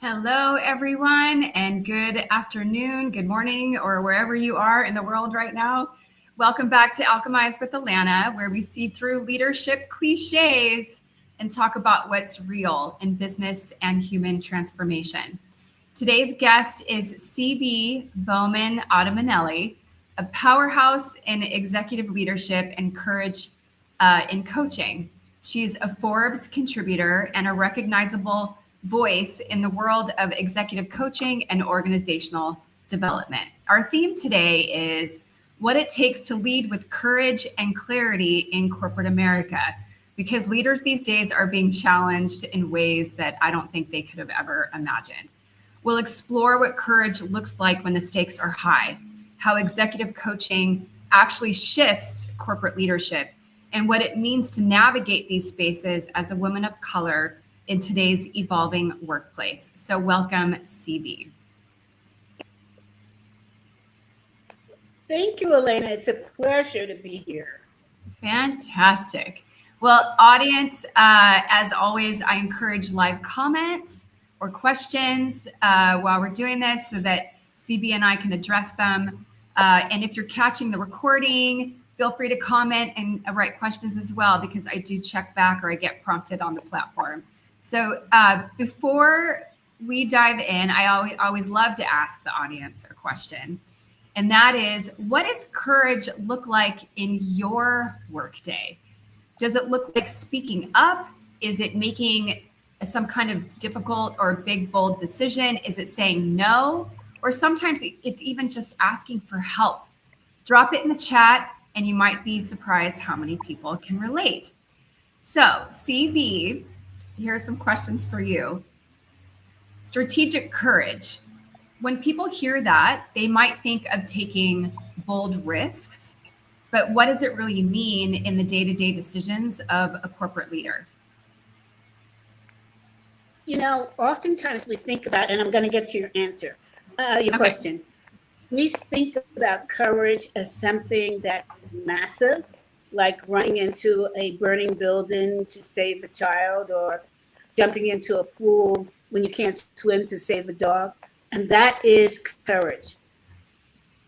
Hello, everyone, and good afternoon, good morning, or wherever you are in the world right now. Welcome back to Alchemize with Alana, where we see through leadership cliches and talk about what's real in business and human transformation. Today's guest is B Bowman-Otomanelli, a powerhouse in executive leadership and courage in coaching. She's a Forbes contributor and a recognizable voice in the world of executive coaching and organizational development. Our theme today is what it takes to lead with courage and clarity in corporate America, because leaders these days are being challenged in ways that I don't think they could have ever imagined. We'll explore what courage looks like when the stakes are high, how executive coaching actually shifts corporate leadership, and what it means to navigate these spaces as a woman of color in today's evolving workplace. So welcome, CB. Thank you, Elena. It's a pleasure to be here. Fantastic. Well, audience, as always, I encourage live comments or questions while we're doing this so that CB and I can address them. And if you're catching the recording, feel free to comment and write questions as well, because I do check back or I get prompted on the platform. So before we dive in, I always love to ask the audience a question. And that is, what does courage look like in your workday? Does it look like speaking up? Is it making some kind of difficult or big, bold decision? Is it saying no? Or sometimes it's even just asking for help. Drop it in the chat and you might be surprised how many people can relate. So, CB, here are some questions for you. Strategic courage. When people hear that, they might think of taking bold risks, but what does it really mean in the day-to-day decisions of a corporate leader? You know, oftentimes we think about, and I'm going to get to your answer, your question. We think about courage as something that is massive, like running into a burning building to save a child, or jumping into a pool when you can't swim to save a dog. And that is courage.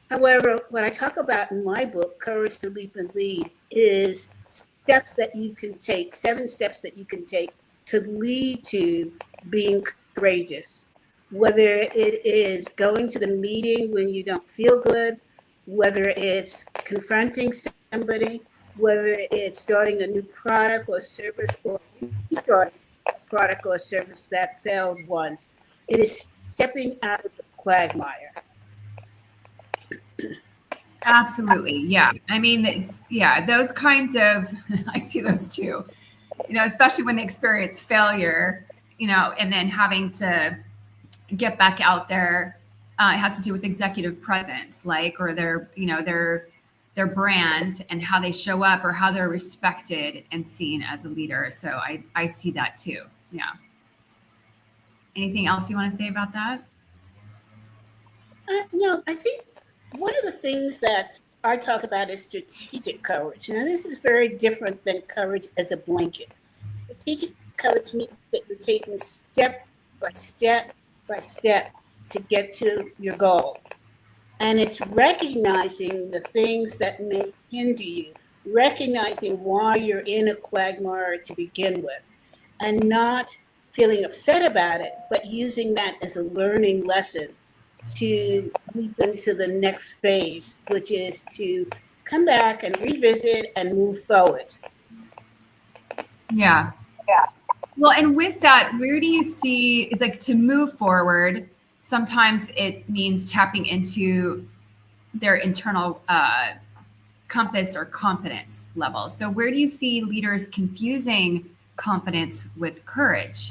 However, what I talk about in my book, Courage to Leap and Lead, is steps that you can take, 7 steps that you can take to lead to being courageous. Whether it is going to the meeting when you don't feel good, whether it's confronting somebody, whether it's starting a new product or service, or restarting a product or service that failed once. It is stepping out of the quagmire. Absolutely. Yeah. I mean, those kinds of, I see those too, especially when they experience failure, and then having to get back out there. It has to do with executive presence, or their brand and how they show up or how they're respected and seen as a leader. So I see that too. Yeah. Anything else you want to say about that? No, I think one of the things that I talk about is strategic courage. Now, this is very different than courage as a blanket. Strategic courage means that you're taking step by step by step to get to your goal. And it's recognizing the things that may hinder you, recognizing why you're in a quagmire to begin with, and not feeling upset about it, but using that as a learning lesson to leap into the next phase, which is to come back and revisit and move forward. Yeah. Well, and with that, where do you see is to move forward? Sometimes it means tapping into their internal compass or confidence level. So where do you see leaders confusing confidence with courage?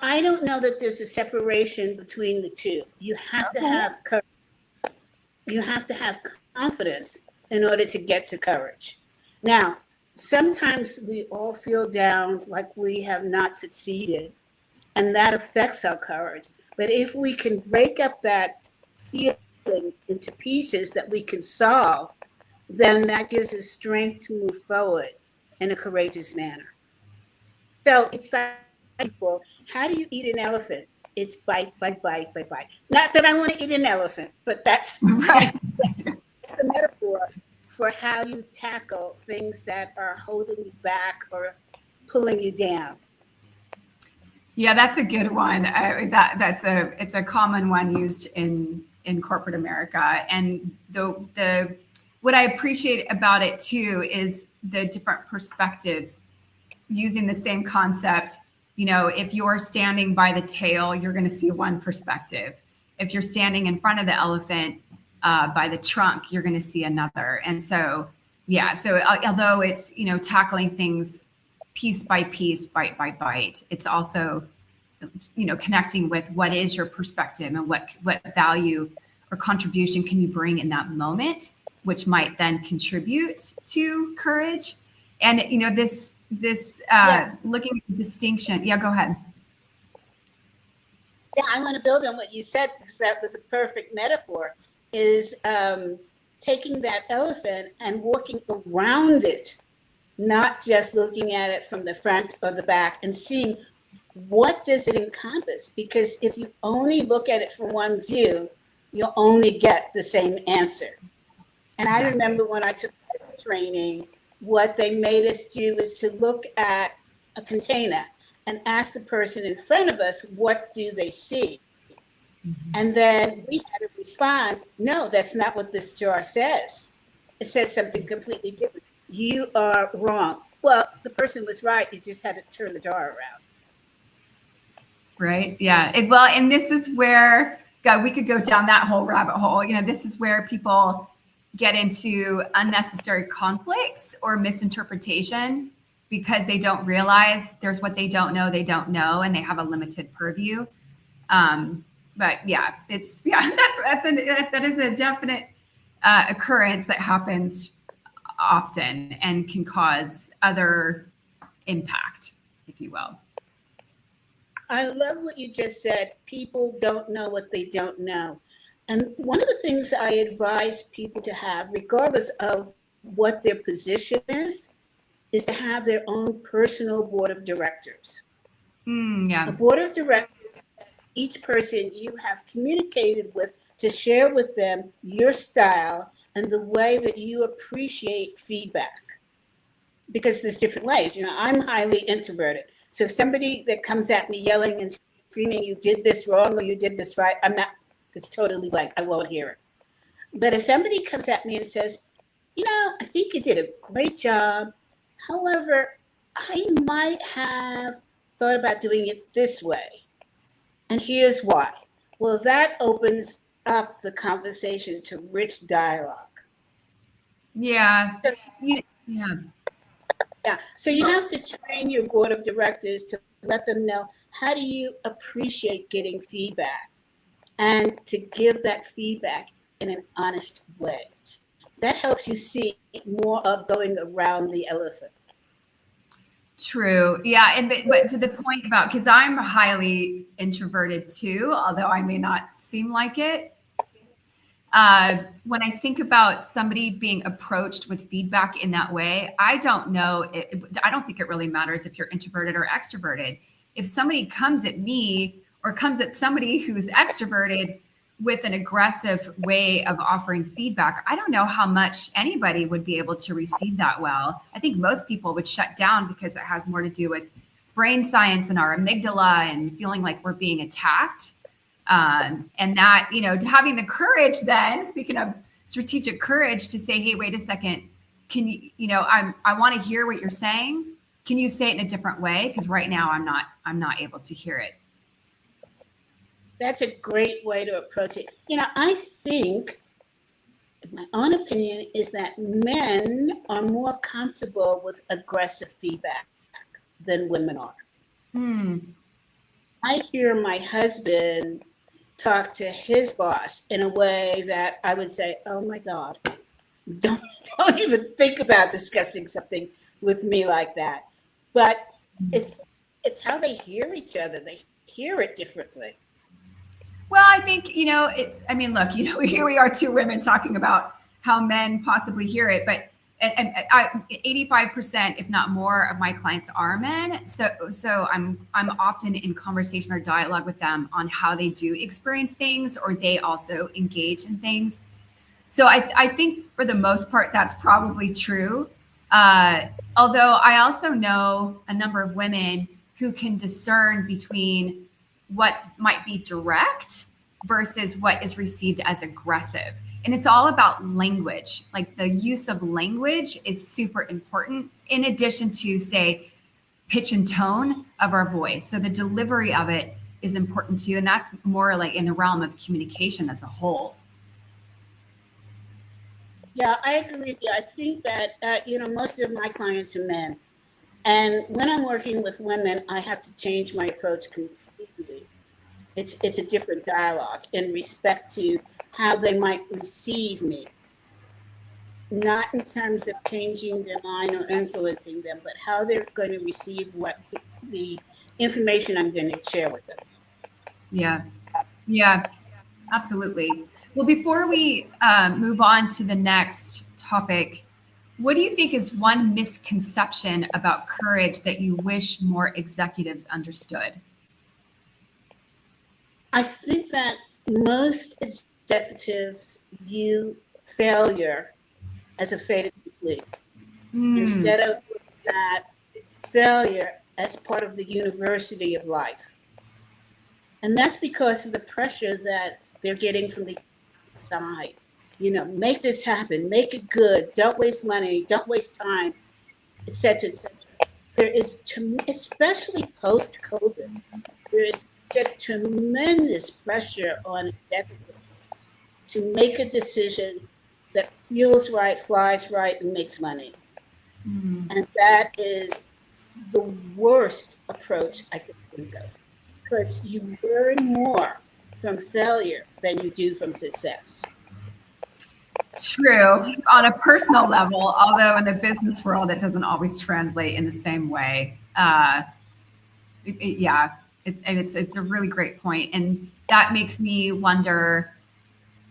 I don't know that there's a separation between the two. You have to have courage. You have to have confidence in order to get to courage. Now, sometimes we all feel down, like we have not succeeded, and that affects our courage. But if we can break up that feeling into pieces that we can solve, then that gives us strength to move forward in a courageous manner. So it's like people, how do you eat an elephant? It's bite, bite, bite, bite, bite. Not that I want to eat an elephant, but that's Right. it's a metaphor for how you tackle things that are holding you back or pulling you down. Yeah, that's a good one. It's a common one used in corporate America. And the what I appreciate about it too is the different perspectives using the same concept. You know, if you're standing by the tail, you're going to see one perspective. If you're standing in front of the elephant by the trunk, you're going to see another. And so, yeah. So although it's, you know, tackling things piece by piece, bite by bite, it's also, you know, connecting with what is your perspective and what value or contribution can you bring in that moment, which might then contribute to courage. And, you know, this looking at distinction. Yeah, go ahead. Yeah, I want to build on what you said, because that was a perfect metaphor, is taking that elephant and walking around it, not just looking at it from the front or the back, and seeing what does it encompass. Because if you only look at it from one view, you'll only get the same answer. And exactly. I remember when I took this training, what they made us do is to look at a container and ask the person in front of us, what do they see? Mm-hmm. And then we had to respond, no, that's not what this jar says. It says something completely different. You are wrong. Well, the person was right. You just had to turn the jar around. Right. Yeah. Well, and this is where, God, we could go down that whole rabbit hole. You know, this is where people get into unnecessary conflicts or misinterpretation because they don't realize there's what they don't know, and they have a limited purview. But yeah, that is a definite occurrence that happens often and can cause other impact, if you will. I love what you just said. People don't know what they don't know. And one of the things I advise people to have, regardless of what their position is to have their own personal board of directors. A board of directors, each person you have communicated with, to share with them your style and the way that you appreciate feedback. Because there's different ways. You know, I'm highly introverted. So if somebody that comes at me yelling and screaming, you did this wrong or you did this right, I'm not, it's totally blank. I won't hear it. But if somebody comes at me and says, you know, I think you did a great job. However, I might have thought about doing it this way. And here's why. Well, that opens up the conversation to rich dialogue. Yeah. So, So you have to train your board of directors to let them know, how do you appreciate getting feedback, and to give that feedback in an honest way. That helps you see more of going around the elephant. True. Yeah. And but to the point about, because I'm highly introverted too, although I may not seem like it. When I think about somebody being approached with feedback in that way, I don't know. I don't think it really matters if you're introverted or extroverted. If somebody comes at me or comes at somebody who's extroverted with an aggressive way of offering feedback, I don't know how much anybody would be able to receive that well. I think most people would shut down because it has more to do with brain science and our amygdala and feeling like we're being attacked. And that, you know, having the courage then, speaking of strategic courage, to say, hey, wait a second, can you, you know, I want to hear what you're saying. Can you say it in a different way? Because right now I'm not able to hear it. That's a great way to approach it. You know, I think, my own opinion is that men are more comfortable with aggressive feedback than women are. I hear my husband talk to his boss in a way that I would say, oh my God, don't even think about discussing something with me like that. But it's how they hear each other. They hear it differently. Well, I think, you know, I mean, look, you know, here we are, two women talking about how men possibly hear it, but and 85%, if not more, of my clients are men. So I'm often in conversation or dialogue with them on how they do experience things, or they also engage in things. So I think for the most part, that's probably true. Although I also know a number of women who can discern between what might be direct versus what is received as aggressive. And it's all about language. Like the use of language is super important, in addition to, say, pitch and tone of our voice. So the delivery of it is important too. And that's more like in the realm of communication as a whole. Yeah, I agree with you. I think that, most of my clients are men. And when I'm working with women, I have to change my approach completely. It's a different dialogue in respect to how they might receive me. Not in terms of changing their mind or influencing them, but how they're going to receive what the information I'm going to share with them. Yeah, absolutely. Well, before we move on to the next topic, what do you think is one misconception about courage that you wish more executives understood? I think that most executives view failure as a fait accompli, instead of looking at failure as part of the university of life. And that's because of the pressure that they're getting from the side. Make this happen, make it good, don't waste money, don't waste time, etc., etc. There is, especially post-COVID, there is just tremendous pressure on executives to make a decision that feels right, flies right, and makes money. And that is the worst approach I could think of, because you learn more from failure than you do from success. True, on a personal level, although in the business world, it doesn't always translate in the same way. It's a really great point. And that makes me wonder,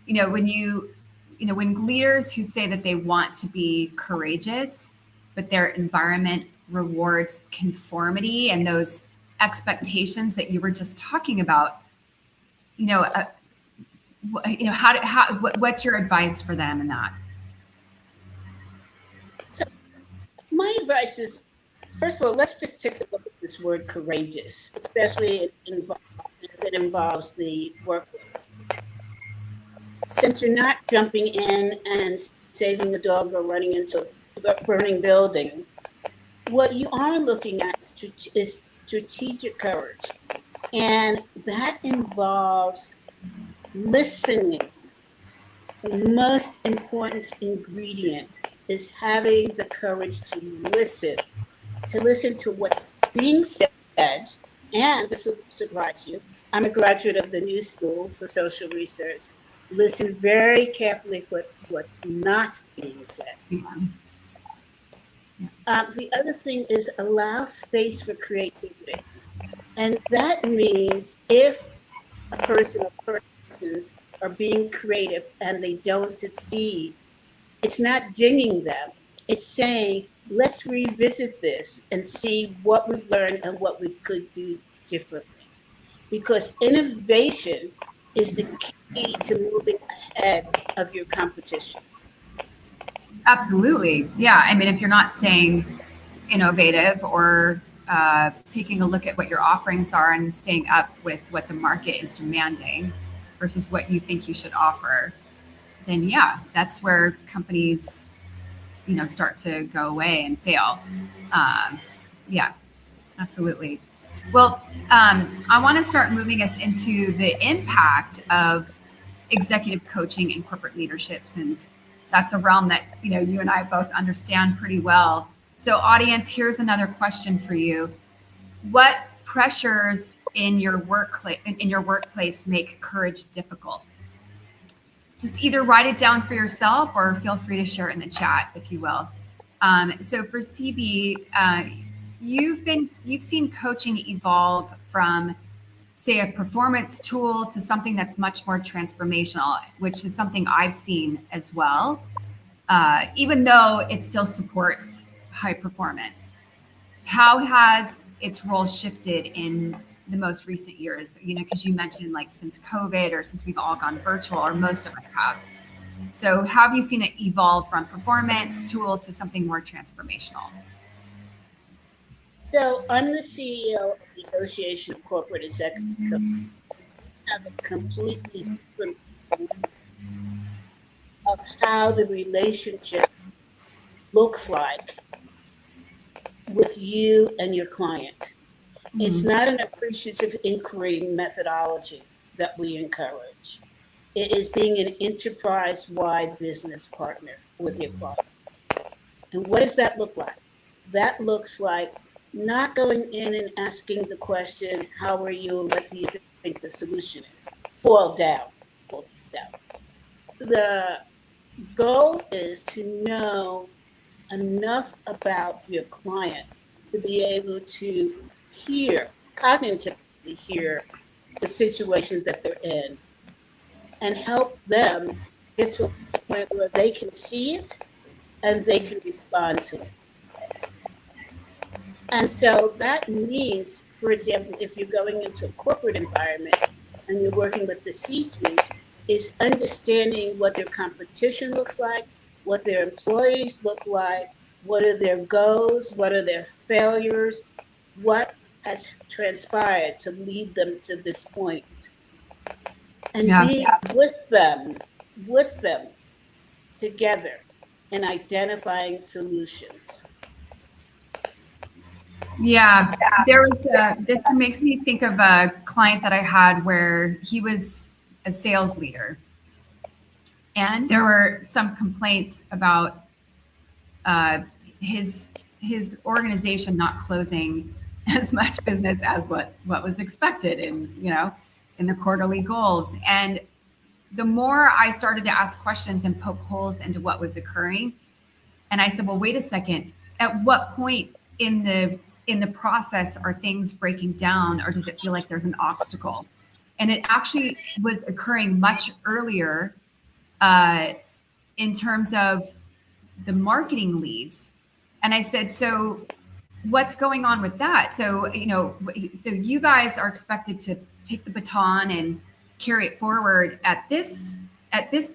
when leaders who say that they want to be courageous, but their environment rewards conformity and those expectations that you were just talking about, what's your advice for them in that? So my advice is, first of all, let's just take a look at this word courageous, especially as it involves the workplace. Since you're not jumping in and saving the dog or running into a burning building, what you are looking at is strategic courage. And that involves listening. The most important ingredient is having the courage to listen to what's being said. And this will surprise you, I'm a graduate of the New School for Social Research. Listen very carefully for what's not being said. The other thing is allow space for creativity. And that means if a person or persons are being creative and they don't succeed, it's not dinging them. It's saying, let's revisit this and see what we've learned and what we could do differently. Because innovation is the key to moving ahead of your competition. Absolutely. Yeah. I mean, if you're not staying innovative or taking a look at what your offerings are and staying up with what the market is demanding versus what you think you should offer, then yeah, that's where companies, start to go away and fail. Yeah, absolutely. Well, I want to start moving us into the impact of executive coaching and corporate leadership, since that's a realm that you and I both understand pretty well. So, audience, here's another question for you: what pressures in your workplace make courage difficult? Just either write it down for yourself or feel free to share it in the chat, if you will. So for CB, you've seen coaching evolve from, say, a performance tool to something that's much more transformational, which is something I've seen as well. even though it still supports high performance. How has its role shifted in the most recent years? You know, because you mentioned like since COVID or since we've all gone virtual, or most of us have. So how have you seen it evolve from performance tool to something more transformational? So I'm the CEO of the Association of Corporate Executive Coaches. I have a completely different belief of how the relationship looks like with you and your client. It's not an appreciative inquiry methodology that we encourage. It is being an enterprise-wide business partner with your client. And what does that look like? That looks like not going in and asking the question, how are you and what do you think the solution is? Boil down. The goal is to know enough about your client to be able to cognitively hear the situation that they're in and help them get to a point where they can see it and they can respond to it. And so that means, for example, if you're going into a corporate environment and you're working with the C-suite, is understanding what their competition looks like, what their employees look like, what are their goals, what are their failures, what has transpired to lead them to this point. And being with them together and identifying solutions. Yeah, this makes me think of a client that I had where he was a sales leader. And there were some complaints about his organization not closing as much business as what was expected in the quarterly goals. And the more I started to ask questions and poke holes into what was occurring, and I said, well, wait a second, at what point in the process are things breaking down, or does it feel like there's an obstacle? And it actually was occurring much earlier in terms of the marketing leads. And I said, so what's going on with that? So, so you guys are expected to take the baton and carry it forward at this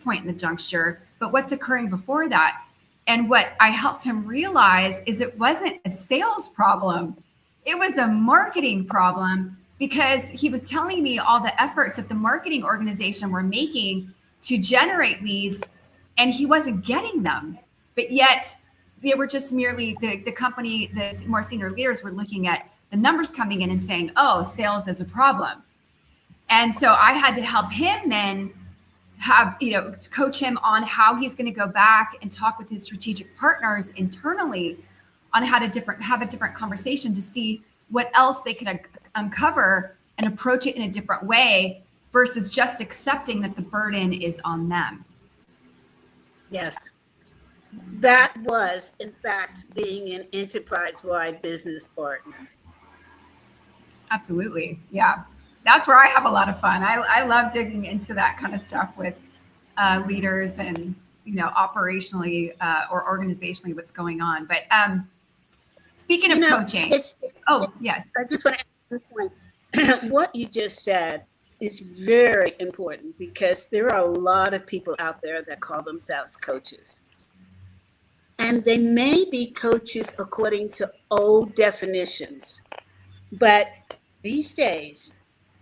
point in the juncture, but what's occurring before that? And what I helped him realize is it wasn't a sales problem. It was a marketing problem, because he was telling me all the efforts that the marketing organization were making to generate leads, and he wasn't getting them. But yet they were just merely, the company, the more senior leaders were looking at the numbers coming in and saying, oh, sales is a problem. And so I had to help him then coach him on how he's going to go back and talk with his strategic partners internally on how to have a different conversation to see what else they could uncover and approach it in a different way versus just accepting that the burden is on them. Yes. That was, in fact, being an enterprise-wide business partner. Absolutely. Yeah. That's where I have a lot of fun. I love digging into that kind of stuff with leaders and, operationally or organizationally what's going on. But speaking of coaching. Yes. I just want to add one point. What you just said is very important, because there are a lot of people out there that call themselves coaches. And they may be coaches according to old definitions. But these days,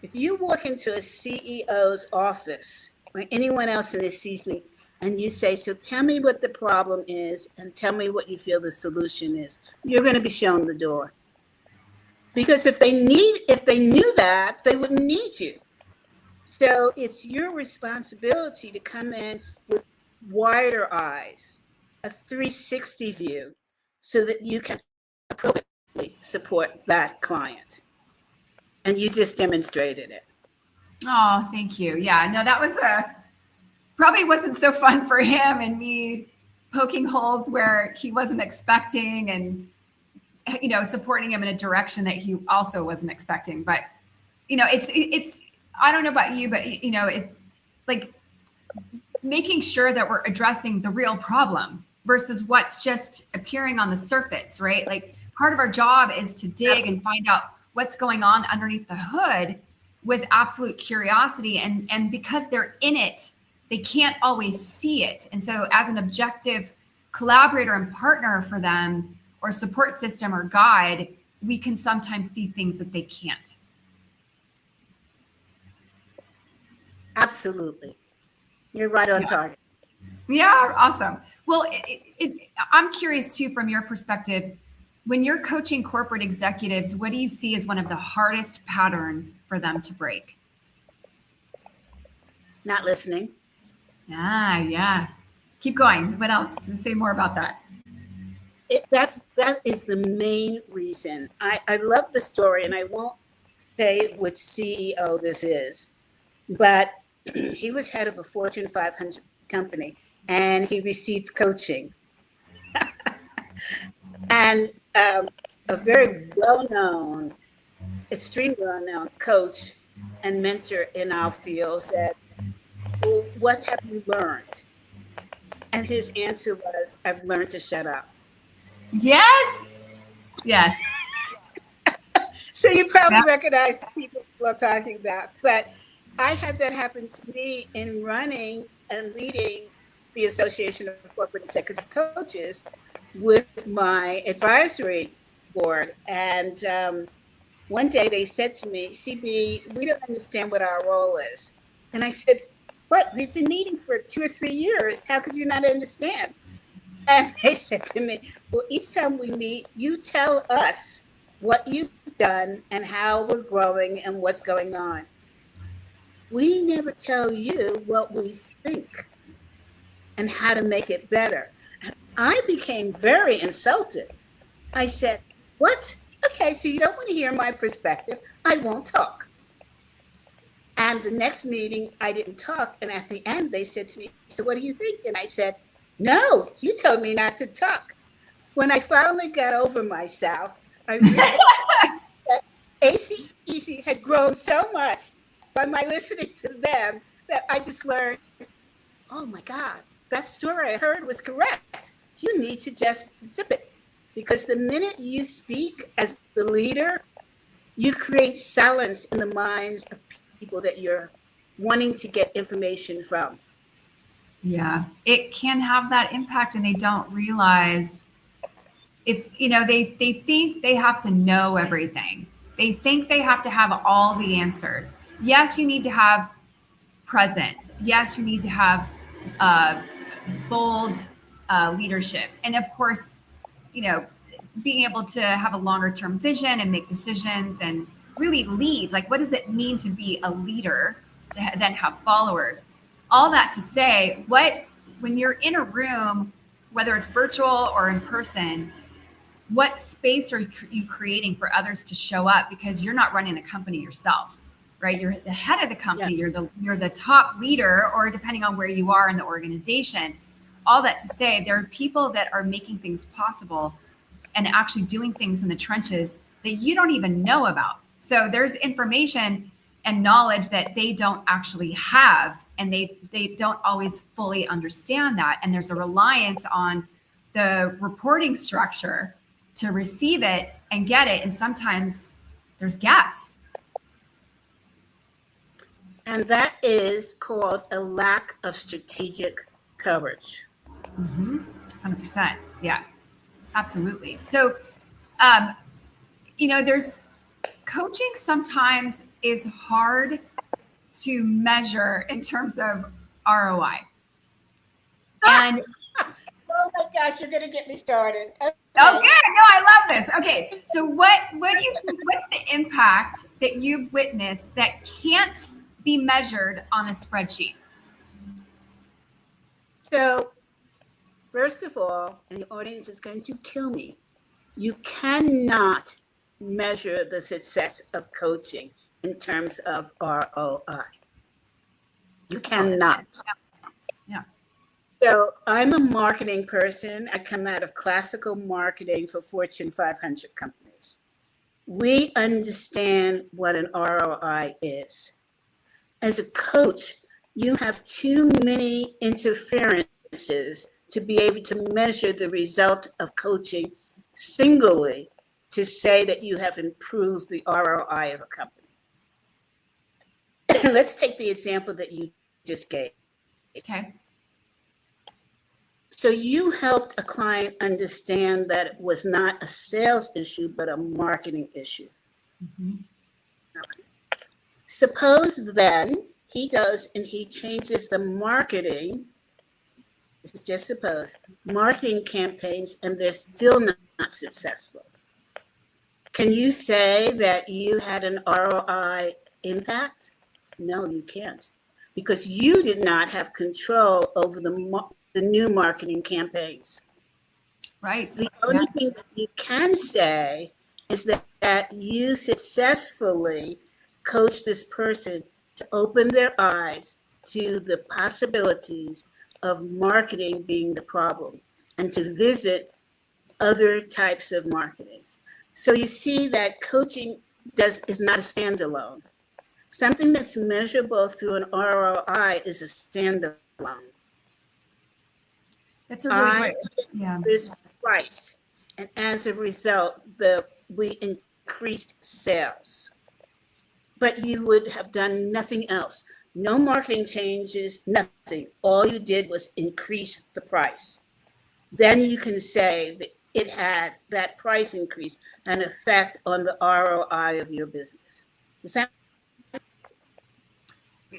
if you walk into a CEO's office or anyone else in the C-suite and you say, so tell me what the problem is and tell me what you feel the solution is, you're going to be shown the door. Because if they knew that, they wouldn't need you. So it's your responsibility to come in with wider eyes, a 360 view, so that you can appropriately support that client. And you just demonstrated it. Oh, thank you. Yeah, no, that was probably wasn't so fun for him, and me poking holes where he wasn't expecting, and supporting him in a direction that he also wasn't expecting. But it's I don't know about you, but it's like making sure that we're addressing the real problem. versus what's just appearing on the surface, right? Like part of our job is to dig and find out what's going on underneath the hood with absolute curiosity. And because they're in it, they can't always see it. And so as an objective collaborator and partner for them, or support system or guide, we can sometimes see things that they can't. Absolutely. You're right on target. Yeah, awesome. Well, I'm curious too, from your perspective, when you're coaching corporate executives, what do you see as one of the hardest patterns for them to break? Not listening. Yeah. Keep going. What else? Say more about that. That is the main reason. I love the story, and I won't say which CEO this is, but he was head of a Fortune 500 company, and he received coaching. And a very well-known, extremely well-known coach and mentor in our field said, well, what have you learned? And his answer was, I've learned to shut up. Yes. So you probably recognize the people I'm talking about, but I had that happen to me in running and leading the Association of Corporate Executive Coaches with my advisory board. And one day they said to me, CB, we don't understand what our role is. And I said, what? We've been meeting for 2 or 3 years. How could you not understand? And they said to me, well, each time we meet, you tell us what you've done and how we're growing and what's going on. We never tell you what we think and how to make it better. I became very insulted. I said, what? Okay, so you don't want to hear my perspective. I won't talk. And the next meeting, I didn't talk. And at the end, they said to me, so what do you think? And I said, no, you told me not to talk. When I finally got over myself, I realized that ACEC had grown so much by my listening to them that I just learned, oh my God, that story I heard was correct. You need to just zip it. Because the minute you speak as the leader, you create silence in the minds of people that you're wanting to get information from. Yeah, it can have that impact, and they don't realize it's, they think they have to know everything. They think they have to have all the answers. Yes, you need to have presence. Yes, you need to have bold leadership. And of course, being able to have a longer term vision and make decisions and really lead. Like, what does it mean to be a leader, to then have followers? All that to say, when you're in a room, whether it's virtual or in person, what space are you creating for others to show up? Because you're not running the company yourself, right? You're the head of the company. Yeah. You're the top leader, or depending on where you are in the organization. All that to say, there are people that are making things possible and actually doing things in the trenches that you don't even know about. So there's information and knowledge that they don't actually have, and they don't always fully understand that. And there's a reliance on the reporting structure to receive it and get it. And sometimes there's gaps. And that is called a lack of strategic coverage. 100%. Yeah, absolutely. So, there's coaching sometimes is hard to measure in terms of ROI. And oh my gosh, you're going to get me started. Okay. No, I love this. Okay, so what do you think? What's the impact that you've witnessed that can't be measured on a spreadsheet? So, first of all, and the audience is going to kill me, you cannot measure the success of coaching in terms of ROI. You cannot. Yeah. So I'm a marketing person. I come out of classical marketing for Fortune 500 companies. We understand what an ROI is. As a coach, you have too many interferences to be able to measure the result of coaching singly to say that you have improved the ROI of a company. Let's take the example that you just gave. Okay. So you helped a client understand that it was not a sales issue, but a marketing issue. Mm-hmm. Suppose then he goes and he changes the marketing. This is just suppose, marketing campaigns, and they're still not successful. Can you say that you had an ROI impact? No, you can't, because you did not have control over the new marketing campaigns. Right. The only thing that you can say is that you successfully coached this person to open their eyes to the possibilities of marketing being the problem and to visit other types of marketing. So you see that coaching is not a standalone. Something that's measurable through an ROI is a standalone. That's a really great. This price, and as a result, we increased sales. But you would have done nothing else. No marketing changes, nothing. All you did was increase the price. Then you can say that it had, that price increase, an effect on the ROI of your business. Does that?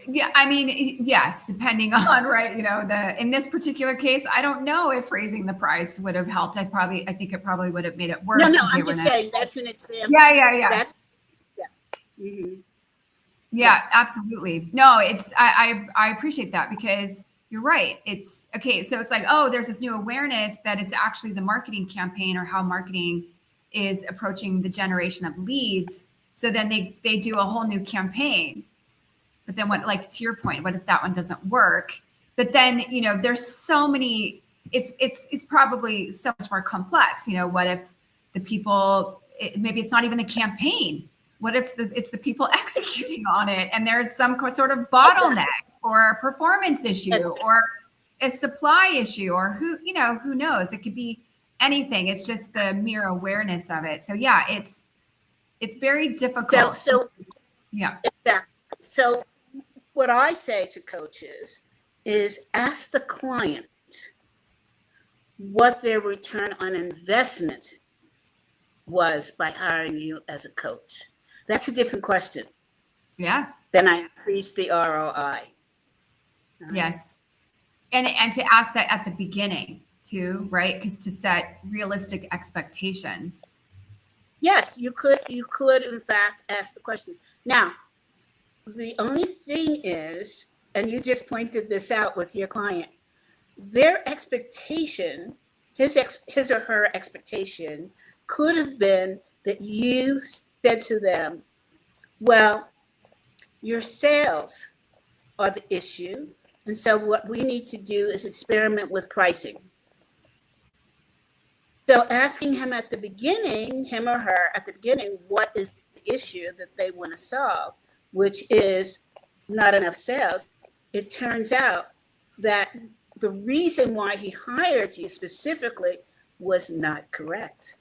Yeah, I mean, yes, depending on, right, in this particular case, I don't know if raising the price would have helped. I think it probably would have made it worse. No, I'm just saying that's an example. Yeah. Mm-hmm. Yeah, absolutely. No, I appreciate that, because you're right. It's okay. So it's like, oh, there's this new awareness that it's actually the marketing campaign or how marketing is approaching the generation of leads. So then they do a whole new campaign. But then what, like to your point, what if that one doesn't work? But then, there's so many, it's probably so much more complex. What if the people, maybe it's not even a campaign. What if it's the people executing on it, and there's some sort of bottleneck or a performance issue or a supply issue, or who knows? It could be anything. It's just the mere awareness of it. So yeah, it's very difficult. So yeah. So what I say to coaches is ask the client what their return on investment was by hiring you as a coach. That's a different question. Yeah. Then I increase the ROI. Yes. And to ask that at the beginning too, right? Because to set realistic expectations. Yes, you could in fact ask the question. Now, the only thing is, and you just pointed this out with your client, their expectation, his or her expectation could have been that you said to them, well, your sales are the issue. And so what we need to do is experiment with pricing. So asking him at the beginning, him or her at the beginning, what is the issue that they want to solve, which is not enough sales. It turns out that the reason why he hired you specifically was not correct.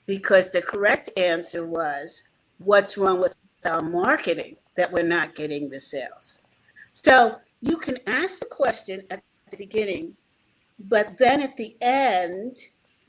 Because the correct answer was, what's wrong with our marketing that we're not getting the sales? So you can ask the question at the beginning, but then at the end,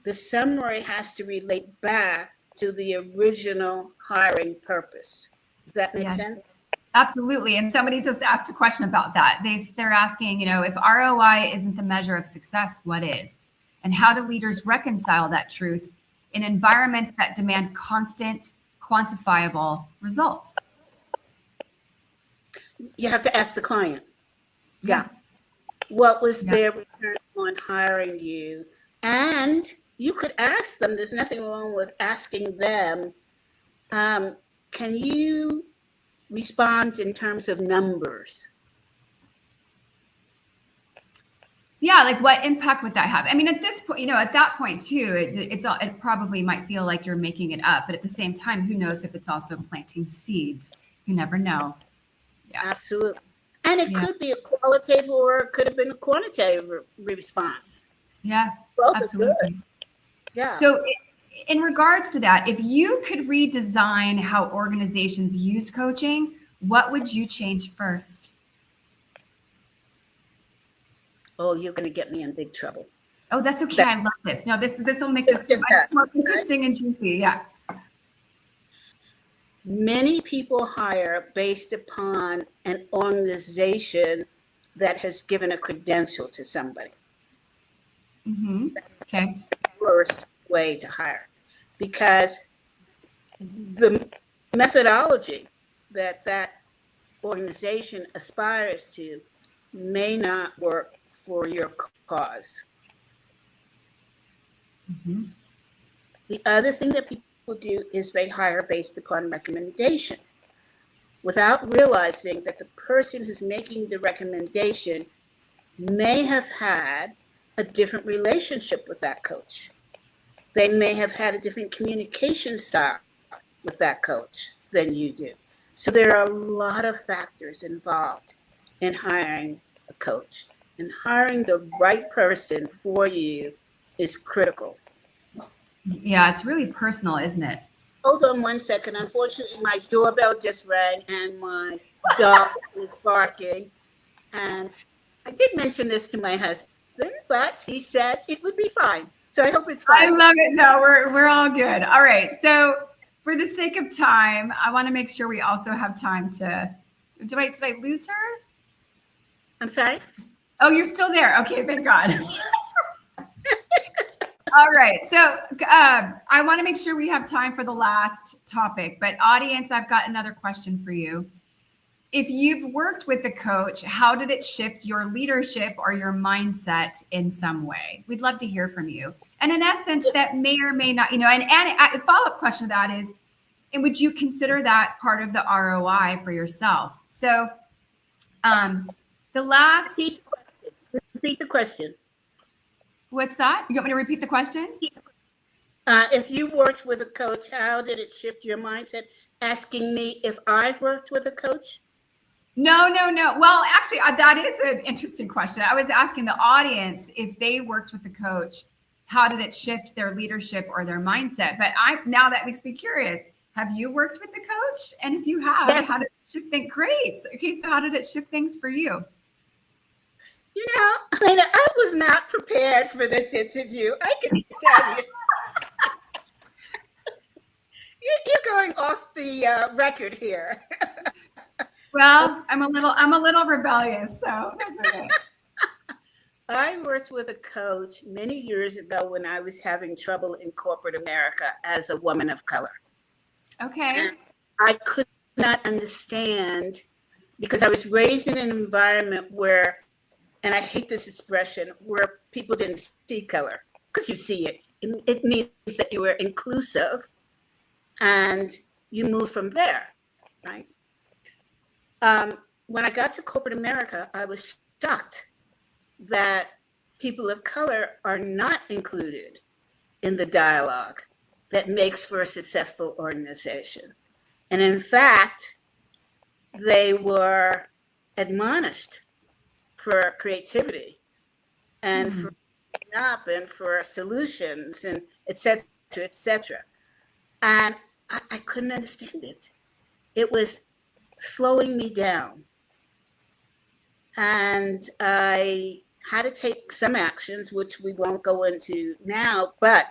the summary has to relate back to the original hiring purpose. Does that make sense? Absolutely. And somebody just asked a question about that. They're asking, if ROI isn't the measure of success, what is? And how do leaders reconcile that truth in environments that demand constant, quantifiable results? You have to ask the client. Yeah. What was their return on hiring you? And you could ask them, there's nothing wrong with asking them, can you respond in terms of numbers? Yeah, like what impact would that have? I mean, at this point, at that point too, it probably might feel like you're making it up, but at the same time, who knows if it's also planting seeds? You never know. Yeah, absolutely. And it could be a qualitative or it could have been a quantitative response. Yeah, Both absolutely. are good. Yeah. So in regards to that, if you could redesign how organizations use coaching, what would you change first? Oh, you're going to get me in big trouble. Oh, that's okay. I love this. No, this will make It's this just more us, interesting and juicy. Yeah. Many people hire based upon an organization that has given a credential to somebody. Mm-hmm. Okay. Worst way to hire, because the methodology that that organization aspires to may not work for your cause. Mm-hmm. The other thing that people do is they hire based upon recommendation without realizing that the person who's making the recommendation may have had a different relationship with that coach. They may have had a different communication style with that coach than you do. So there are a lot of factors involved in hiring a coach, and hiring the right person for you is critical. Yeah, it's really personal, isn't it? Hold on one second. Unfortunately, my doorbell just rang and my dog is barking. And I did mention this to my husband, but he said it would be fine. So I hope it's fine. I love it. No, we're all good. All right. So for the sake of time, I want to make sure we also have time to. Did I lose her? I'm sorry? Oh, you're still there. Okay, thank God. All right. So I want to make sure we have time for the last topic. But audience, I've got another question for you. If you've worked with a coach, how did it shift your leadership or your mindset in some way? We'd love to hear from you. And in essence, that may or may not, and a follow-up question to that is, and would you consider that part of the ROI for yourself? So the last... Repeat the question. What's that? You want me to repeat the question? If you worked with a coach, how did it shift your mindset? Asking me if I've worked with a coach? No. Well, actually, that is an interesting question. I was asking the audience if they worked with the coach, how did it shift their leadership or their mindset? But now that makes me curious. Have you worked with the coach? And if you have, yes. How did it shift things? Great. Okay, so how did it shift things for you? I was not prepared for this interview. I can tell you. You're going off the record here. Well, I'm a little rebellious, so that's okay. I worked with a coach many years ago when I was having trouble in corporate America as a woman of color. Okay. And I could not understand, because I was raised in an environment where, and I hate this expression, where people didn't see color, because you see it. It means that you were inclusive and you move from there, right? When I got to corporate America, I was shocked that people of color are not included in the dialogue that makes for a successful organization. And in fact, they were admonished for creativity and for up and for solutions and et cetera. And I couldn't understand it. It was slowing me down. And I had to take some actions, which we won't go into now, but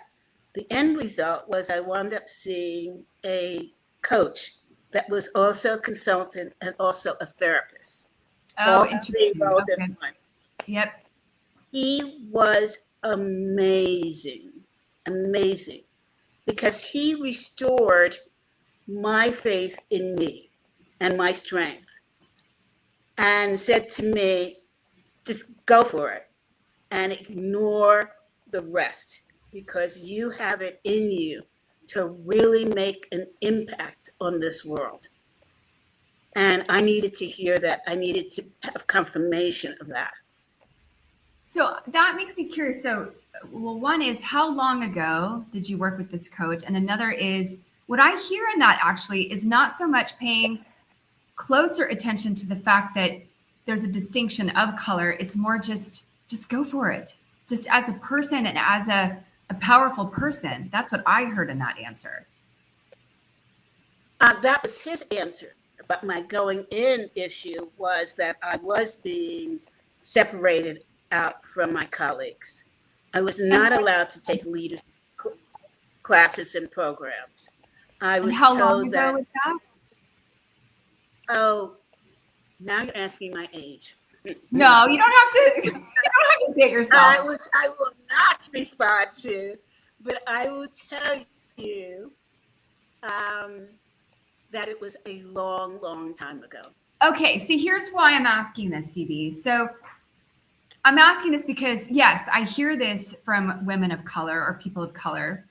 the end result was I wound up seeing a coach that was also a consultant and also a therapist. Oh, interesting. Okay. Yep. He was amazing, because he restored my faith in me and my strength and said to me, just go for it and ignore the rest, because you have it in you to really make an impact on this world. And I needed to hear that. I needed to have confirmation of that. So that makes me curious. So, well, one is, how long ago did you work with this coach? And another is, what I hear in that actually is not so much paying closer attention to the fact that there's a distinction of color. It's more just go for it. Just as a person and as a powerful person. That's what I heard in that answer. That was his answer. But my going in issue was that I was being separated out from my colleagues. I was not allowed to take leadership classes and programs. I was how long told ago that. was that? Oh, now you're asking my age. No, you don't have to. You don't have to date yourself. I will not respond to, but I will tell you that it was a long, long time ago. Okay, see, here's why I'm asking this, CB. So I'm asking this because, yes, I hear this from women of color or people of color.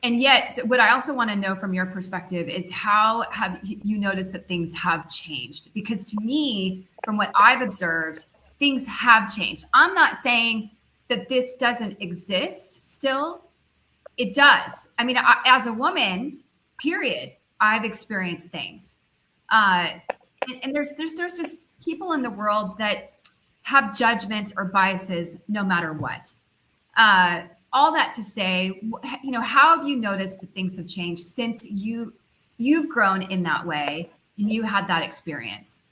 And yet, what I also want to know from your perspective is how have you noticed that things have changed? Because to me, from what I've observed, things have changed. I'm not saying that this doesn't exist still. It does. I mean, as a woman, period, I've experienced things. And there's just people in the world that have judgments or biases no matter what. All that to say, how have you noticed that things have changed since you've grown in that way and you had that experience?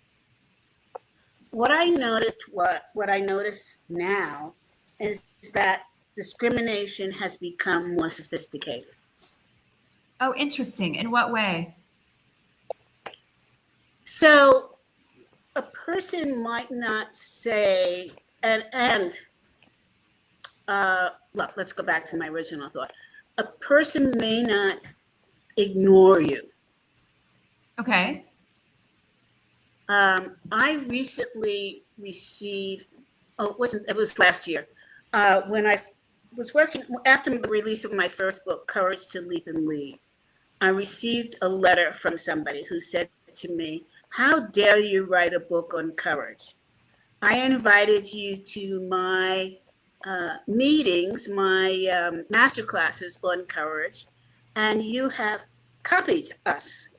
What I noticed now is that discrimination has become more sophisticated. Oh, interesting. In what way? So a person might not say, look, let's go back to my original thought. A person may not ignore you. Okay. I recently received, it was last year, when I was working, after the release of my first book, Courage to Leap and Lead, I received a letter from somebody who said to me, "How dare you write a book on courage? I invited you to my meetings, my master classes on courage, and you have copied us.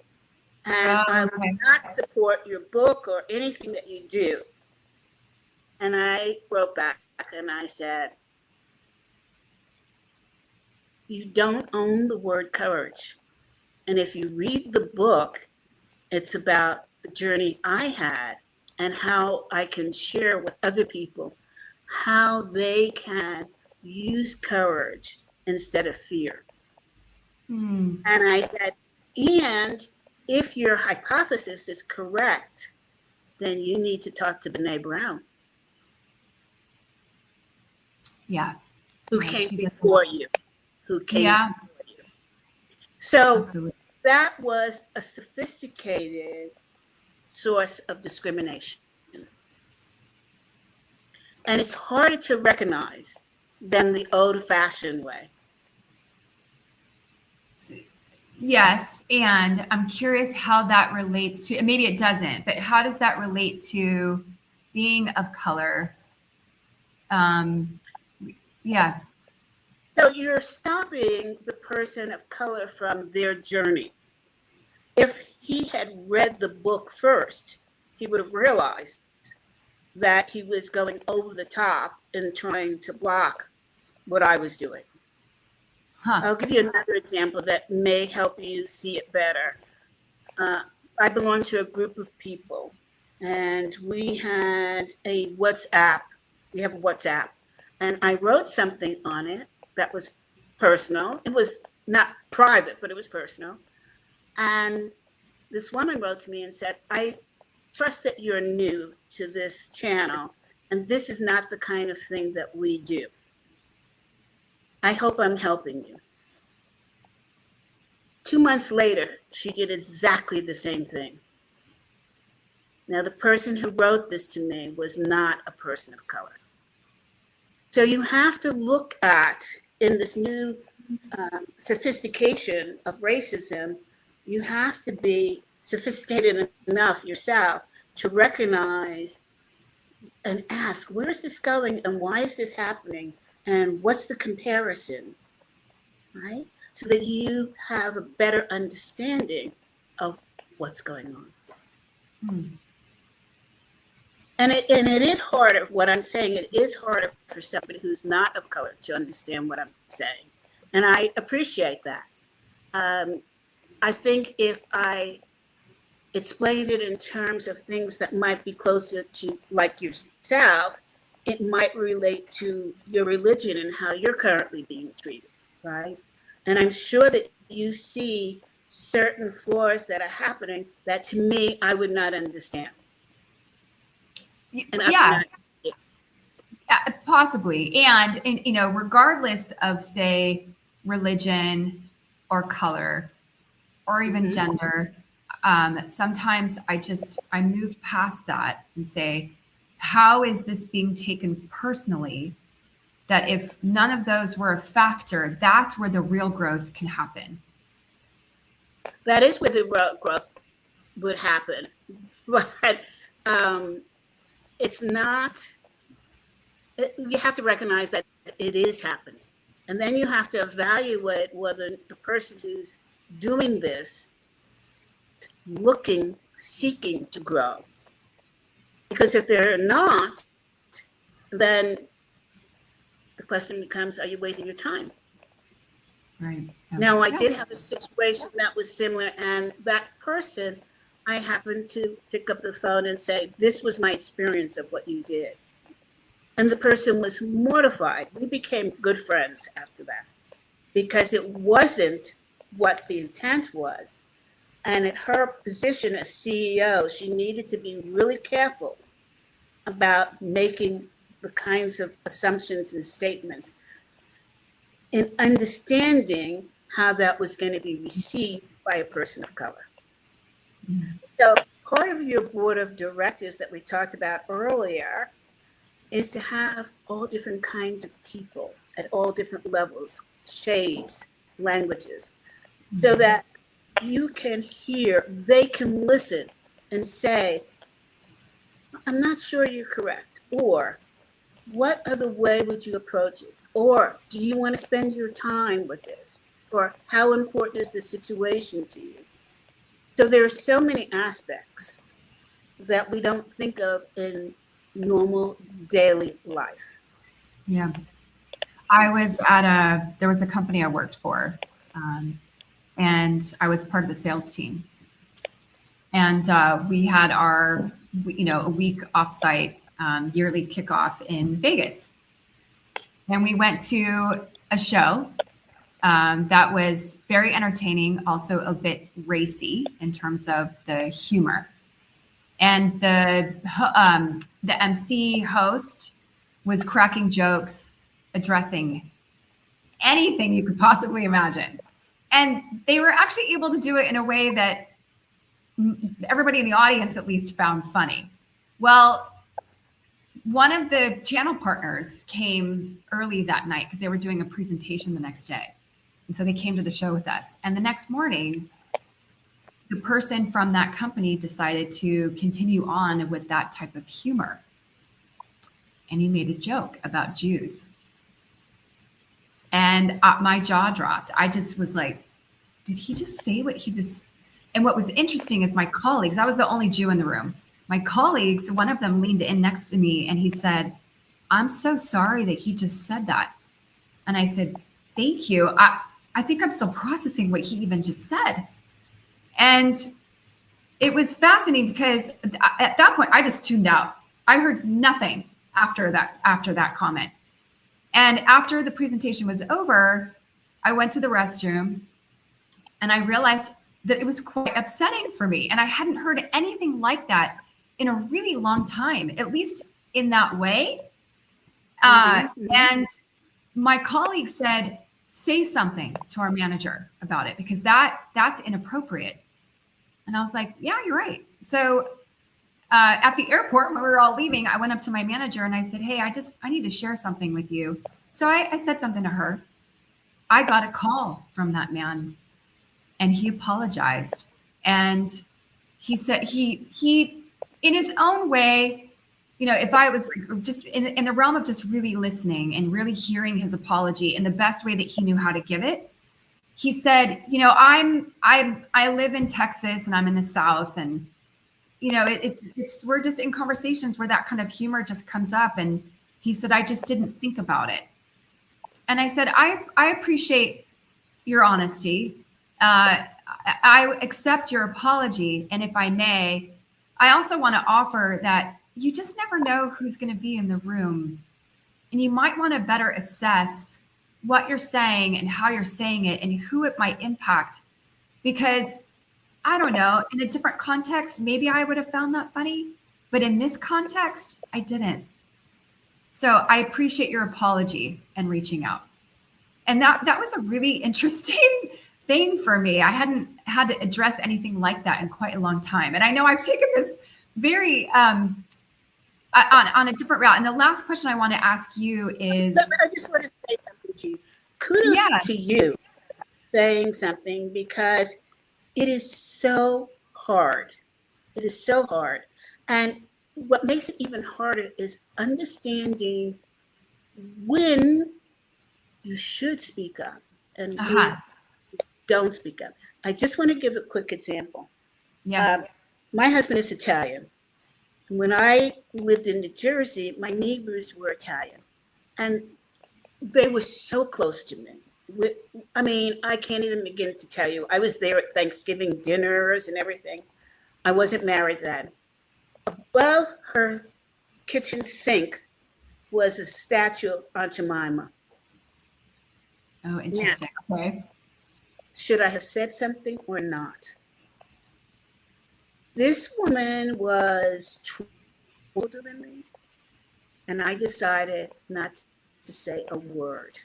And I will not support your book or anything that you do." And I wrote back and I said, "You don't own the word courage. And if you read the book, it's about the journey I had and how I can share with other people how they can use courage instead of fear." And I said, "And if your hypothesis is correct, then you need to talk to Brene Brown." Yeah. Who came before you. So absolutely. That was a sophisticated source of discrimination. And it's harder to recognize than the old-fashioned way. Yes. And I'm curious how that relates to, maybe it doesn't, but how does that relate to being of color? Yeah. So you're stopping the person of color from their journey. If he had read the book first, he would have realized that he was going over the top and trying to block what I was doing. I'll give you another example that may help you see it better. I belong to a group of people, and we had a WhatsApp. We have a WhatsApp, and I wrote something on it that was personal. It was not private, but it was personal. And this woman wrote to me and said, "I trust that you're new to this channel, and this is not the kind of thing that we do. I hope I'm helping you." 2 months later, she did exactly the same thing. Now, the person who wrote this to me was not a person of color. So you have to look at, in this new sophistication of racism, you have to be sophisticated enough yourself to recognize and ask, where is this going and why is this happening? And what's the comparison, right? So that you have a better understanding of what's going on. And it is harder. What I'm saying, it is harder for somebody who's not of color to understand what I'm saying, and I appreciate that. I think if I explained it in terms of things that might be closer to like yourself, it might relate to your religion and how you're currently being treated, right? And I'm sure that you see certain flaws that are happening that to me I would not understand. And yeah, possibly. And regardless of, say, religion or color or even gender, sometimes I move past that and say, how is this being taken personally? That if none of those were a factor, that's where the real growth can happen. That is where the growth would happen. But it's not, you have to recognize that it is happening. And then you have to evaluate whether the person who's doing this, seeking to grow. Because if they're not, then the question becomes, are you wasting your time? Right. Now, I did have a situation that was similar, and that person, I happened to pick up the phone and say, this was my experience of what you did. And the person was mortified. We became good friends after that because it wasn't what the intent was. And at her position as CEO, she needed to be really careful about making the kinds of assumptions and statements and understanding how that was going to be received by a person of color. So part of your board of directors that we talked about earlier is to have all different kinds of people at all different levels, shades, languages, so that you can hear, they can listen and say, I'm not sure you're correct, or what other way would you approach this? Or do you want to spend your time with this? Or how important is the situation to you? So there are so many aspects that we don't think of in normal daily life. Yeah. There was a company I worked for, and I was part of the sales team. And we had our, a week offsite yearly kickoff in Vegas. And we went to a show that was very entertaining, also a bit racy in terms of the humor. And the MC host was cracking jokes, addressing anything you could possibly imagine. And they were actually able to do it in a way that everybody in the audience at least found funny. Well, one of the channel partners came early that night because they were doing a presentation the next day. And so they came to the show with us. And the next morning, the person from that company decided to continue on with that type of humor. And he made a joke about Jews. And my jaw dropped. I just was like, did he just say what he just... And what was interesting is my colleagues, I was the only Jew in the room. My colleagues, one of them leaned in next to me and he said, I'm so sorry that he just said that. And I said, thank you. I think I'm still processing what he even just said. And it was fascinating because at that point, I just tuned out. I heard nothing after that comment. And after the presentation was over, I went to the restroom and I realized that it was quite upsetting for me. And I hadn't heard anything like that in a really long time, at least in that way. And my colleague said, say something to our manager about it because that's inappropriate. And I was like, yeah, you're right. So at the airport, when we were all leaving, I went up to my manager and I said, hey, I need to share something with you. So I said something to her. I got a call from that man and he apologized. And he said he in his own way, if I was just in the realm of just really listening and really hearing his apology in the best way that he knew how to give it, he said, I live in Texas and I'm in the South, and we're just in conversations where that kind of humor just comes up. And he said, I just didn't think about it. And I said, I appreciate your honesty. I accept your apology. And if I may, I also want to offer that you just never know who's going to be in the room. And you might want to better assess what you're saying and how you're saying it and who it might impact. Because I don't know, in a different context, maybe I would have found that funny. But in this context, I didn't. So I appreciate your apology and reaching out. And that was a really interesting thing for me. I hadn't had to address anything like that in quite a long time. And I know I've taken this very on a different route. And the last question I want to ask you is... But I just want to say something to you. Kudos to you saying something, because it is so hard. It is so hard. And what makes it even harder is understanding when you should speak up and when you don't speak up. I just want to give a quick example. Yeah. My husband is Italian. When I lived in New Jersey, my neighbors were Italian, and they were so close to me. I mean, I can't even begin to tell you. I was there at Thanksgiving dinners and everything. I wasn't married then. Above her kitchen sink was a statue of Aunt Jemima. Oh, interesting. Now, okay. Should I have said something or not? This woman was older than me, and I decided not to say a word.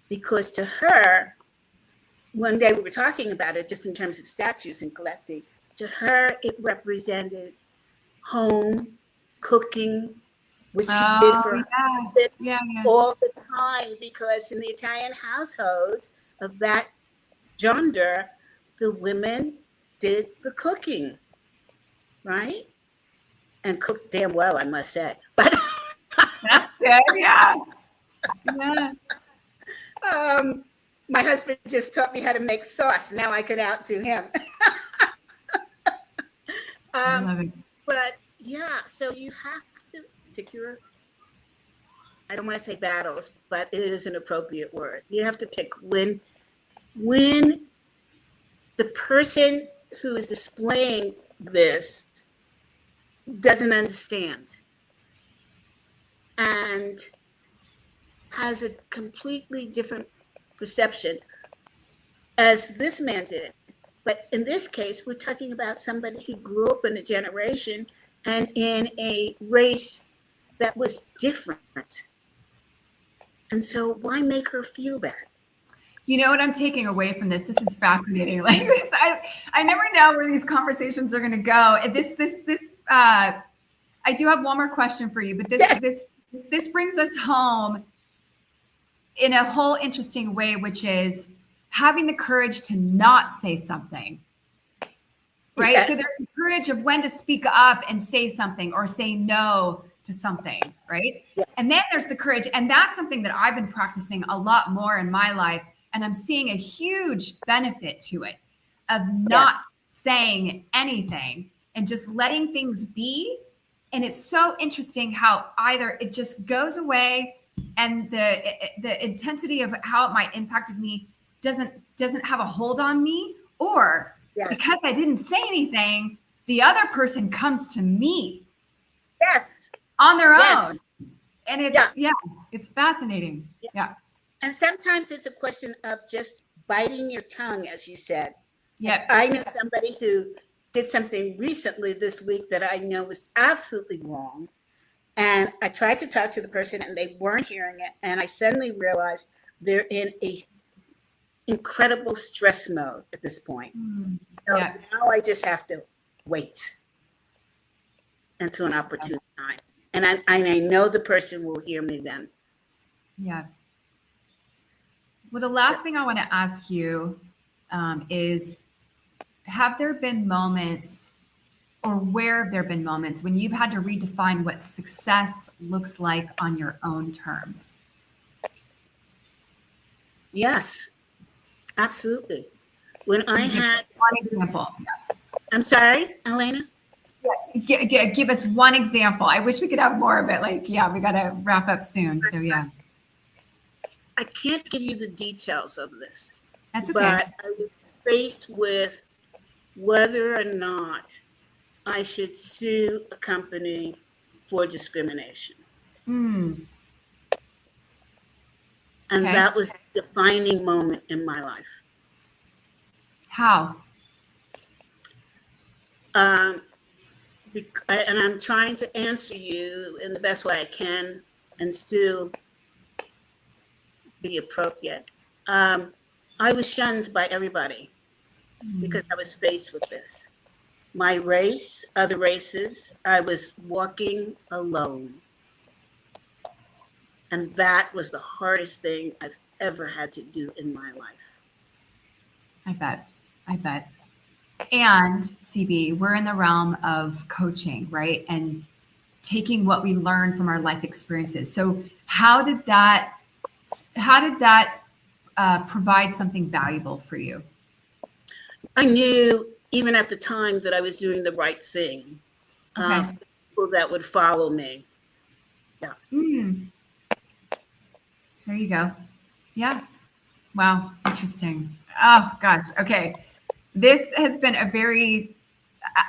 Because to her, one day we were talking about it just in terms of statues and collecting, to her it represented home, cooking, which she did for her husband all the time, because in the Italian households of that gender, the women did the cooking, right? And cooked damn well, I must say. But that's good, yeah. My husband just taught me how to make sauce. Now I could outdo him. I love it. But yeah, so you have to pick your, I don't want to say battles, but it is an appropriate word. You have to pick when the person who is displaying this doesn't understand and has a completely different perception, as this man did. But in this case, we're talking about somebody who grew up in a generation and in a race that was different. And so why make her feel bad? You know what I'm taking away from this? This is fascinating. Like this, I never know where these conversations are going to go. I do have one more question for you, but this brings us home in a whole interesting way, which is having the courage to not say something, right? Yes. So there's the courage of when to speak up and say something or say no to something, right? Yes. And then there's the courage, and that's something that I've been practicing a lot more in my life, and I'm seeing a huge benefit to it, of not saying anything and just letting things be. And it's so interesting how either it just goes away and the intensity of how it might impacted me doesn't have a hold on me, or because I didn't say anything, the other person comes to me on their own. And it's it's fascinating. Yeah. And sometimes it's a question of just biting your tongue, as you said. Yeah. I know somebody who did something recently this week that I know was absolutely wrong. And I tried to talk to the person and they weren't hearing it. And I suddenly realized they're in a incredible stress mode at this point. So now I just have to wait until an opportune time. And I know the person will hear me then. Yeah. Well, the last thing I want to ask you is, have there been moments, or where have there been moments when you've had to redefine what success looks like on your own terms? Yes, absolutely. When I had one example. I'm sorry, Elena? Give us one example. I wish we could have more of it. Like, yeah, we got to wrap up soon. So yeah. I can't give you the details of this. That's okay. But I was faced with whether or not I should sue a company for discrimination. Mm. And Okay. that was a defining moment in my life. How? And I'm trying to answer you in the best way I can and still be appropriate. I was shunned by everybody because I was faced with this. My race, other races, I was walking alone. And that was the hardest thing I've ever had to do in my life. I bet. And CB, we're in the realm of coaching, right? And taking what we learned from our life experiences. So how did that provide something valuable for you? I knew even at the time that I was doing the right thing. Okay. For people that would follow me. Yeah. There you go. Yeah. Wow. Interesting. Oh gosh. Okay. This has been a very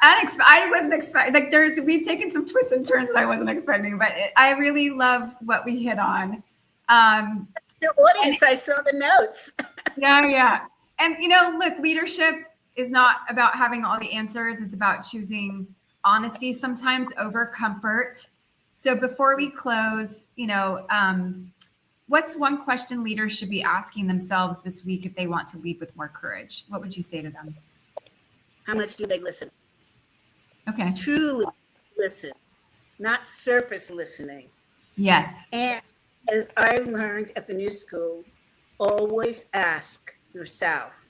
I wasn't expecting, like we've taken some twists and turns that I wasn't expecting, but I really love what we hit on. The audience, I saw the notes. Yeah. And look, leadership is not about having all the answers. It's about choosing honesty sometimes over comfort. So before we close, what's one question leaders should be asking themselves this week if they want to lead with more courage? What would you say to them? How much do they listen? Okay. Truly listen, not surface listening. Yes. And as I learned at the New School, always ask yourself,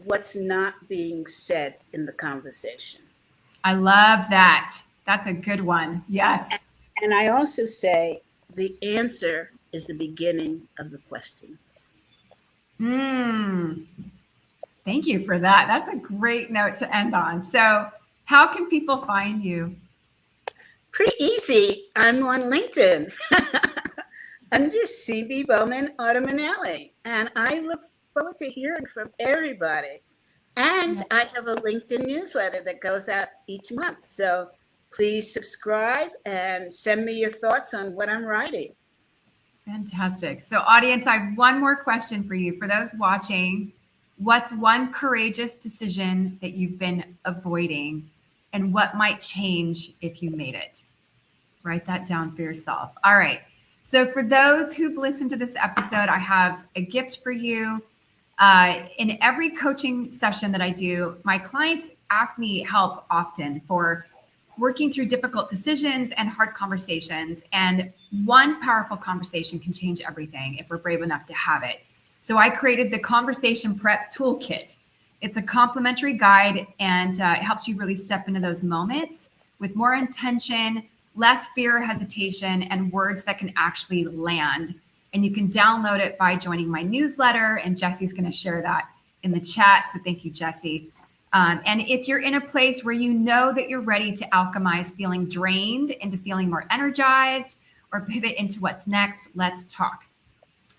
what's not being said in the conversation? I love that. That's a good one. Yes. And I also say the answer is the beginning of the question. Thank you for that. That's a great note to end on. So how can people find you? Pretty easy. I'm on LinkedIn under B Bowman-Otomanelli. And I look forward to hearing from everybody. And I have a LinkedIn newsletter that goes out each month. So please subscribe and send me your thoughts on what I'm writing. Fantastic. So audience, I have one more question for you. For those watching, what's one courageous decision that you've been avoiding and what might change if you made it? Write that down for yourself. All right. So for those who've listened to this episode, I have a gift for you. In every coaching session that I do, my clients ask me help often for working through difficult decisions and hard conversations. And one powerful conversation can change everything if we're brave enough to have it. So I created the Conversation Prep Toolkit. It's a complimentary guide, and it helps you really step into those moments with more intention, less fear, hesitation, and words that can actually land. And you can download it by joining my newsletter, and Jesse's going to share that in the chat. So thank you, Jesse. And if you're in a place where you know that you're ready to alchemize feeling drained into feeling more energized or pivot into what's next, let's talk.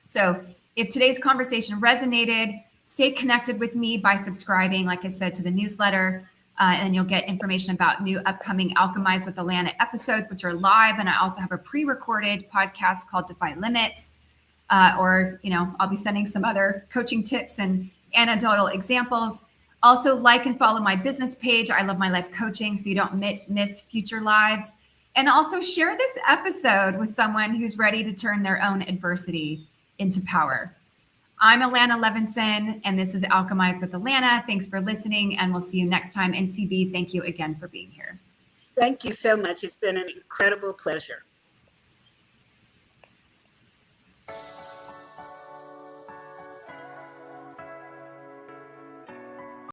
So if today's conversation resonated, stay connected with me by subscribing, like I said, to the newsletter. And you'll get information about new upcoming Alchemize with Alana episodes, which are live. And I also have a pre-recorded podcast called Defy Limits. I'll be sending some other coaching tips and anecdotal examples. Also, like and follow my business page. I love my life coaching, so you don't miss future lives. And also share this episode with someone who's ready to turn their own adversity into power. I'm Alana Levinson, and this is Alchemize with Alana. Thanks for listening, and we'll see you next time. And CB, thank you again for being here. Thank you so much. It's been an incredible pleasure.